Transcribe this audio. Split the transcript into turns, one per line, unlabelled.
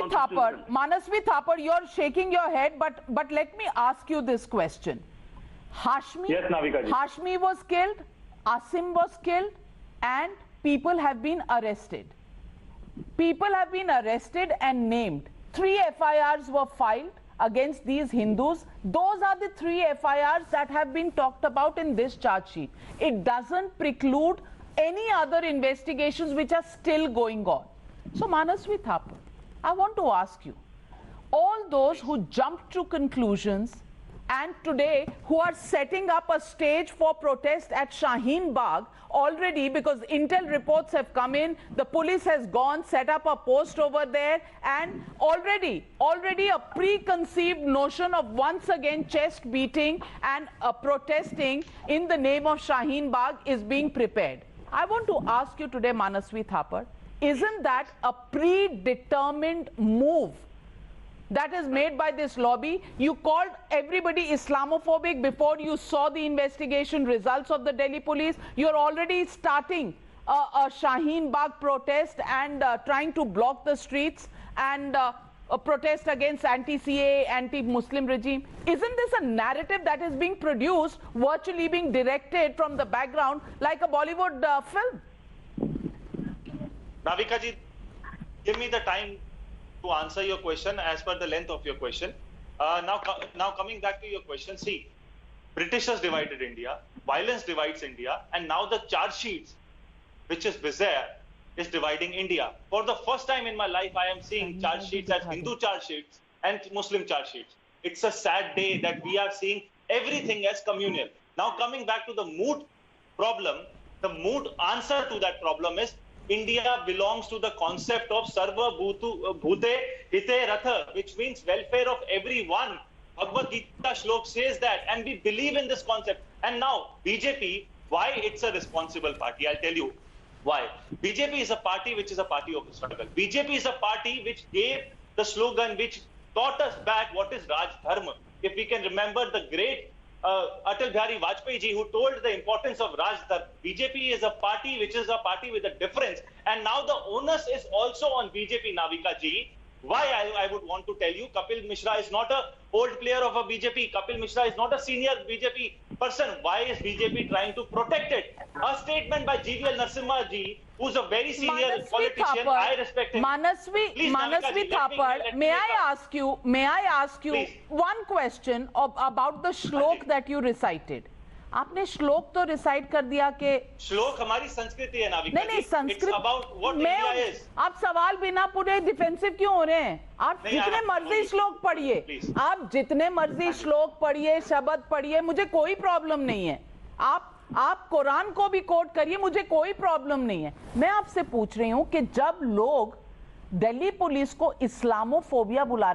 Thapar, Manasvi Thapar, you're shaking your head, but let me ask you this question. Hashmi,
yes, Navika ji.
Hashmi was killed, Asim was killed, and people have been arrested. People have been arrested and named. 3 FIRs were filed against these Hindus. Those are the 3 FIRs that have been talked about in this charge sheet. It doesn't preclude any other investigations which are still going on. So Manasvi Thapar, I want to ask you, all those who jumped to conclusions and today who are setting up a stage for protest at Shaheen Bagh already, because intel reports have come in, the police has gone, set up a post over there, and already a preconceived notion of once again chest beating and protesting in the name of Shaheen Bagh is being prepared. I want to ask you today, Manasvi Thapar, isn't that a predetermined move that is made by this lobby? You called everybody Islamophobic before you saw the investigation results of the Delhi police. You're already starting a Shaheen Bagh protest and trying to block the streets and a protest against anti-CAA, anti-Muslim regime. Isn't this a narrative that is being produced, virtually being directed from the background like a Bollywood film?
Navika ji, give me the time to answer your question as per the length of your question. Now coming back to your question, see, Britishers divided India, violence divides India, and now the charge sheets, which is bizarre, is dividing India. For the first time in my life, I am seeing charge sheets as Hindu charge sheets and Muslim charge sheets. It's a sad day that we are seeing everything as communal. Now coming back to the moot problem, the moot answer to that problem is India belongs to the concept of Sarva Bhute Hite Ratha, which means welfare of everyone. Bhagavad Gita shlok says that, and we believe in this concept. And now, BJP, why it's a responsible party? I'll tell you why. BJP is a party which is a party of struggle. BJP is a party which gave the slogan, which taught us back what is Raj Dharma. If we can remember the great Atal Bihari Vajpayee ji, who told the importance of Raj Dharma. BJP is a party which is a party with a difference. And now the onus is also on BJP, Navika ji. Why I would want to tell you, Kapil Mishra is not an old player of a BJP. Kapil Mishra is not a senior BJP person. Why is BJP trying to protect it? A statement by GVL Narasimha ji, who's a very senior politician. I respect him.
Manasvi Thapar, may I ask you
Please.
one question about the shlok that you recited? आपने श्लोक तो recite कर दिया कि
श्लोक हमारी संस्कृति है नाविका
नहीं Sanskrit
about what India is.
आप सवाल बिना पूरे डिफेंसिव क्यों हो रहे हैं? आप जितने मर्जी श्लोक पढ़िए, आप जितने मर्जी श्लोक पढ़िए, शब्द पढ़िए, मुझे कोई प्रॉब्लम नहीं है. आप कुरान को भी कोट करिए, मुझे कोई प्रॉब्लम नहीं है. मैं आपसे पूछ रही हूँ कि जब लोग दिल्ली पुलिस को इस्लामोफोबिया बुला